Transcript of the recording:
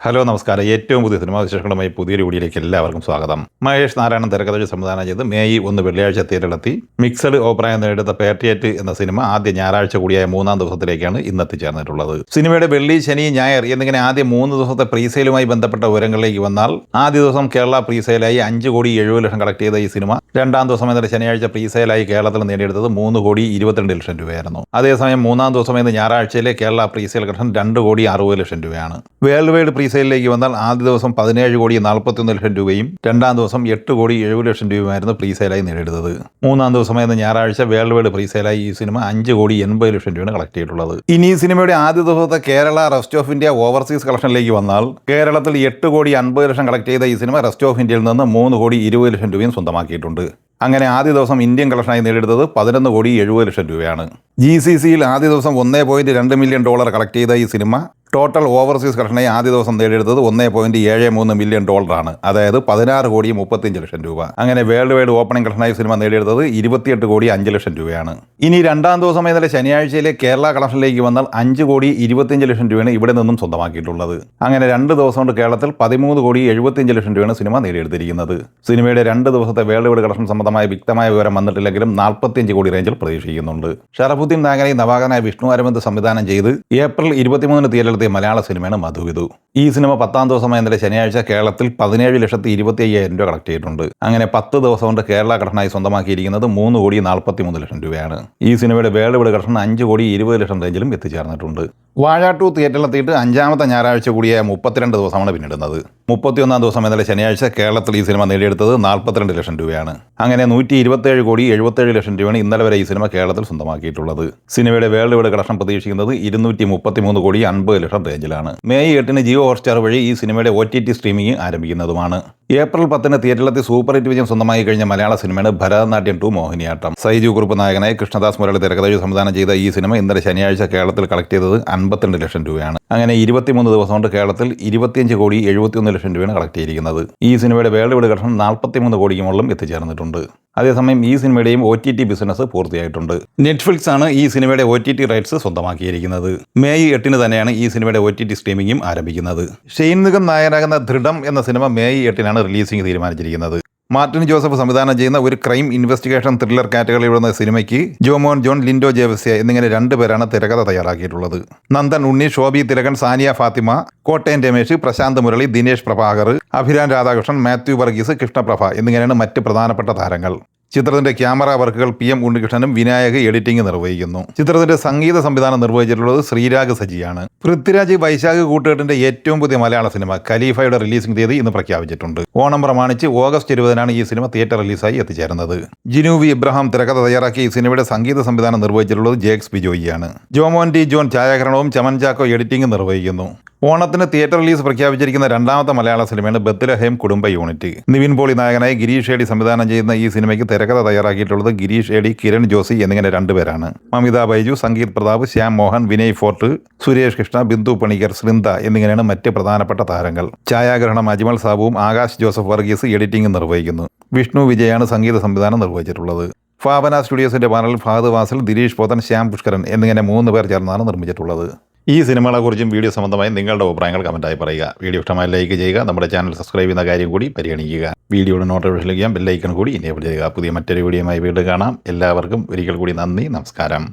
Hello നമസ്കാരം. ഏറ്റവും പുതിയ സിനിമാ വിശേഷങ്ങളുമായി പുതിയൊരു വീഡിയോയിലേക്ക് എല്ലാവർക്കും സ്വാഗതം. മഹേഷ് നാരായണൻ തിരക്കഥ സംവിധാനം ചെയ്ത് മെയ് 1 വെള്ളിയാഴ്ച തിയേറ്ററിലെത്തി മിക്സഡ് അഭിപ്രായം നേടിയെടുത്ത പേട്രിയറ്റ് എന്ന സിനിമ ആദ്യ ഞായറാഴ്ച കൂടിയായ 3-ാം ദിവസത്തിലേക്കാണ് ഇന്ന് എത്തിച്ചേർന്നിട്ടുള്ളത്. സിനിമയുടെ വെള്ളി, ശനി, ഞായർ എന്നിങ്ങനെ ആദ്യ 3 ദിവസത്തെ പ്രീസെയിലുമായി ബന്ധപ്പെട്ട വിവരങ്ങളിലേക്ക് വന്നാൽ ആദ്യ ദിവസം കേരള പ്രീസെയിലായി 5,70,00,000 കളക്ട് ചെയ്ത ഈ സിനിമ 2-ാം ദിവസം എന്ന ശനിയാഴ്ച പ്രീസെയിലായി കേരളത്തിൽ നേടിയെടുത്തത് 3,22,00,000 രൂപയായിരുന്നു. അതേസമയം 3-ാം ദിവസം എന്ന ഞായറാഴ്ചയിലെ കേരള പ്രീസെയിൽ കളക്ഷൻ 2,60,00,000 രൂപയാണ്. വേൾഡ് വൈഡ് പ്രീസെയിലേക്ക് വന്നാൽ ആദ്യ ദിവസം 17,41,00,000 രൂപയും 2-ാം ദിവസം 8,70,00,000 രൂപയുമായിരുന്നു പ്രീസെയിലായി നേടിയെടുത്തത്. 3-ാം ദിവസമായിരുന്ന ഞായറാഴ്ച വേൾഡ് വൈഡ് പ്രീസെയിലായി ഈ സിനിമ 5,80,00,000 രൂപയാണ് കളക്ട് ചെയ്തിട്ടുള്ളത്. ഇനി ഈ സിനിമയുടെ ആദ്യ ദിവസത്തെ Kerala rest of India overseas കളക്ഷനിലേക്ക് വന്നാൽ കേരളത്തിൽ 8,50,00,000 കളക്ട് ചെയ്ത ഈ സിനിമ റെസ്റ്റ് ഓഫ് ഇന്ത്യയിൽ നിന്ന് 3,20,00,000 രൂപയും സ്വന്തമാക്കിയിട്ടുണ്ട്. അങ്ങനെ ആദ്യ ദിവസം ഇന്ത്യൻ കളക്ഷനായി നേടിയെടുത്തത് 11,70,00,000 രൂപയാണ്. GCCയിൽ ആദ്യ ദിവസം $1.2 മില്യൺ കളക്ട് ചെയ്ത ഈ സിനിമ ടോട്ടൽ ഓവർസീസ് കളക്ഷനായി ആദ്യ ദിവസം നേടിയെടുത്തത് $1.73 മില്യൺ ആണ്. അതായത് 16,35,00,000 രൂപ. അങ്ങനെ വേൾഡ് വൈഡ് ഓപ്പണിംഗ് കളക്ഷനായി സിനിമ നേടിയെടുത്തത് 28,05,00,000 രൂപയാണ്. ഇനി 2-ാം ദിവസം ഇന്നലെ ശനിയാഴ്ചയിലെ കേരള കളക്ഷനിലേക്ക് വന്നാൽ 5,25,00,000 രൂപയാണ് ഇവിടെ നിന്നും സ്വന്തമാക്കിയിട്ടുള്ളത്. അങ്ങനെ 2 ദിവസം കൊണ്ട് കേരളത്തിൽ 13,75,00,000 രൂപയാണ് സിനിമ നേടിയെടുത്തിരിക്കുന്നത്. സിനിമയുടെ 2 ദിവസത്തെ വേൾഡ് വൈഡ് കളക്ഷൻ സംബന്ധമായ വ്യക്തമായ വിവരം വന്നിട്ടില്ലെങ്കിലും 45 കോടി റേഞ്ചിൽ പ്രതീക്ഷിക്കുന്നുണ്ട്. ഷറഫുദ്ദീൻ നായകനായി നവാഗതനായ വിഷ്ണു അരവിന്ദ് സംവിധാനം ചെയ്ത് ഏപ്രിൽ 23 തിയേറ്ററിലെത്തിയ മലയാള സിനിമയാണ് മധുവിധു. ഈ സിനിമ 10-ാം ദിവസമായ ഇന്നലെ ശനിയാഴ്ച കേരളത്തിൽ 17,25,000 രൂപ കളക്ട് ചെയ്തിട്ടുണ്ട്. അങ്ങനെ 10 ദിവസം കൊണ്ട് കേരള കളക്ഷനായി സ്വന്തമാക്കിയിരിക്കുന്നത് 3,43,00,000 രൂപയാണ്. ഈ സിനിമയുടെ വേൾഡ് വൈഡ് കളക്ഷൻ 5,20,00,000 റേഞ്ചിലും എത്തിച്ചേർന്നിട്ടുണ്ട്. വാഴ 2 തിയേറ്ററിലെത്തിയിട്ട് 5-ാമത്തെ ഞായറാഴ്ച കൂടിയായ 32 ദിവസമാണ് പിന്നിടുന്നത്. 31-ാം ദിവസം ഇന്നലെ ശനിയാഴ്ച കേരളത്തിൽ ഈ സിനിമ നേടിയെടുത്തത് 42 ലക്ഷം രൂപയാണ്. അങ്ങനെ 127,77,00,000 രൂപയാണ് ഇന്നലെ വരെ ഈ സിനിമ കേരളത്തിൽ സ്വന്തമാക്കിയിട്ടുള്ളത്. സിനിമയുടെ വേൾഡ് വൈഡ് കളക്ഷൻ പ്രതീക്ഷിക്കുന്നത് 233,50,00,000 റേഞ്ചിലാണ്. മെയ് 8 ജിയോ ഹോട്ട്സ്റ്റാർ വഴി ഈ സിനിമയുടെ OTT സ്ട്രീമിംഗ് ആരംഭിക്കുന്നതുമാണ്. ഏപ്രിൽ 10 തിയേറ്ററിലെത്തി സൂപ്പർ ഹിറ്റ് വിജയം സ്വന്തമായി കഴിഞ്ഞ മലയാള സിനിമയാണ് ഭരതനാട്യം 2 മോഹിനിയാട്ടം. സൈജു കുറുപ്പ് നായകനായി കൃഷ്ണദാസ് മുരളി തിരക്കഥ സംവിധാനം ചെയ്ത ഈ സിനിമ ഇന്നലെ ശനിയാഴ്ച കേരളത്തിൽ കളക്ട് ചെയ്തത് 52 ലക്ഷം രൂപയാണ്. അങ്ങനെ 23 ദിവസം കൊണ്ട് കേരളത്തിൽ 25,71,00,000 രൂപയാണ് കളക്ട് ചെയ്തിരിക്കുന്നത്. ഈ സിനിമയുടെ വേൾഡ് വൈഡ് കളക്ഷൻ 43 കോടിക്ക് മുകളിലും എത്തിച്ചേർന്നിട്ടുണ്ട്. അതേസമയം ഈ സിനിമയുടെയും OTT ബിസിനസ് പൂർത്തിയായിട്ടുണ്ട്. നെറ്റ്ഫ്ലിക്സ് ആണ് ഈ സിനിമയുടെ OTT റൈറ്റ്സ് സ്വന്തമാക്കിയിരിക്കുന്നത്. മെയ് 8 തന്നെയാണ് ഈ സിനിമയുടെ OTT സ്ട്രീമിംഗും ആരംഭിക്കുന്നത്. ഷെയ്ൻ നിഗം നായകനാകുന്ന ദൃഢം എന്ന സിനിമ മെയ് 8 റിലീസിംഗ് തീരുമാനിച്ചിരിക്കുന്നത്. മാർട്ടിൻ ജോസഫ് സംവിധാനം ചെയ്യുന്ന ഒരു ക്രൈം ഇൻവെസ്റ്റിഗേഷൻ ത്രില്ലർ കാറ്റഗറിയിൽ വരുന്ന സിനിമയ്ക്ക് ജോമോൻ ജോൺ, ലിൻഡോ ജേവസ്യ എന്നിങ്ങനെ 2 പേരാണ് തിരക്കഥ തയ്യാറാക്കിയിട്ടുള്ളത്. നന്ദൻ ഉണ്ണി, ശോഭി തിലകൻ, സാനിയ ഫാത്തിമ, കോട്ടയം രമേശ്, പ്രശാന്ത് മുരളി, ദിനേശ് പ്രഭാകർ, അഭിരാൻ രാധാകൃഷ്ണൻ, മാത്യു വർഗീസ്, കൃഷ്ണപ്രഭ എന്നിങ്ങനെയാണ് മറ്റ് പ്രധാനപ്പെട്ട താരങ്ങൾ. ചിത്രത്തിന്റെ ക്യാമറ വർക്കുകൾ PM ഉണ്ണികൃഷ്ണനും വിനായക് എഡിറ്റിംഗ് നിർവഹിക്കുന്നു. ചിത്രത്തിന്റെ സംഗീത സംവിധാനം നിർവഹിച്ചിട്ടുള്ളത് ശ്രീരാഗ് സജിയാണ്. പൃഥ്വിരാജ് വൈശാഖ് കൂട്ടുകെട്ടിന്റെ ഏറ്റവും പുതിയ മലയാള സിനിമ ഖലീഫയുടെ റിലീസിംഗ് തീയതി ഇന്ന് പ്രഖ്യാപിച്ചിട്ടുണ്ട്. ഓണം പ്രമാണിച്ച് ഓഗസ്റ്റ് 20 ഈ സിനിമ തിയേറ്റർ റിലീസായി എത്തിച്ചേരുന്നത്. ജിനൂവി ഇബ്രഹാം തിരക്കഥ തയ്യാറാക്കിയ ഈ സിനിമയുടെ സംഗീത സംവിധാനം നിർവഹിച്ചിട്ടുള്ളത് ജേക്സ് ബിജോയിയാണ്. ജോമോൻ ടി ജോൺ ഛായാഗ്രഹണവും ചമൻ ചാക്കോ എഡിറ്റിംഗ് നിർവഹിക്കുന്നു. ഓണത്തിന് തിയേറ്റർ റിലീസ് പ്രഖ്യാപിച്ചിരിക്കുന്ന 2-ാമത്തെ മലയാള സിനിമയാണ് ബത്ലഹേം കുടുംബ യൂണിറ്റ്. നിവിൻ പോളി നായകനായി ഗിരീഷ് ഏടി സംവിധാനം ചെയ്യുന്ന ഈ സിനിമയ്ക്ക് തിരക്കഥ തയ്യാറാക്കിയിട്ടുള്ളത് ഗിരീഷ് ഏടി, കിരൺ ജോസി എന്നിങ്ങനെ 2 പേരാണ്. മമിത ബൈജു, സംഗീത് പ്രതാപ്, ശ്യാം മോഹൻ, വിനയ് ഫോർട്ട്, സുരേഷ് കൃഷ്ണ, ബിന്ദു പണിക്കർ, ശ്രിന്ദ എന്നിങ്ങനെയാണ് മറ്റ് പ്രധാനപ്പെട്ട താരങ്ങൾ. ഛായാഗ്രഹണം അജ്മൽ സാബുവും ആകാശ് ജോസഫ് വർഗീസ് എഡിറ്റിംഗ് നിർവഹിക്കുന്നു. വിഷ്ണു വിജയാണ് സംഗീത സംവിധാനം നിർവഹിച്ചിട്ടുള്ളത്. ഫാബന സ്റ്റുഡിയോസിന്റെ പാനലിൽ ഫഹദ് വാസിൽ, ദിലീഷ് പോത്തൻ, ശ്യാം പുഷ്കരൻ എന്നിങ്ങനെ 3 പേർ ചേർന്നാണ് നിർമ്മിച്ചിട്ടുള്ളത്. ഈ സിനിമകളെക്കുറിച്ചും വീഡിയോ സംബന്ധമായി നിങ്ങളുടെ അഭിപ്രായങ്ങൾ കമൻറ്റായി പറയുക. വീഡിയോ ഇഷ്ടമായി ലൈക്ക് ചെയ്യുക. നമ്മുടെ ചാനൽ സബ്സ്ക്രൈബ് ചെയ്യുന്ന കാര്യം കൂടി പരിഗണിക്കുക. വീഡിയോയുടെ നോട്ടിഫിക്കേഷൻ ലഭിക്കാൻ ബെല്ലൈക്കൺ കൂടി എനേബിൾ ചെയ്യുക. പുതിയ മറ്റൊരു വീഡിയോയുമായി വീണ്ടും കാണാം. എല്ലാവർക്കും ഒരിക്കൽ കൂടി നന്ദി, നമസ്കാരം.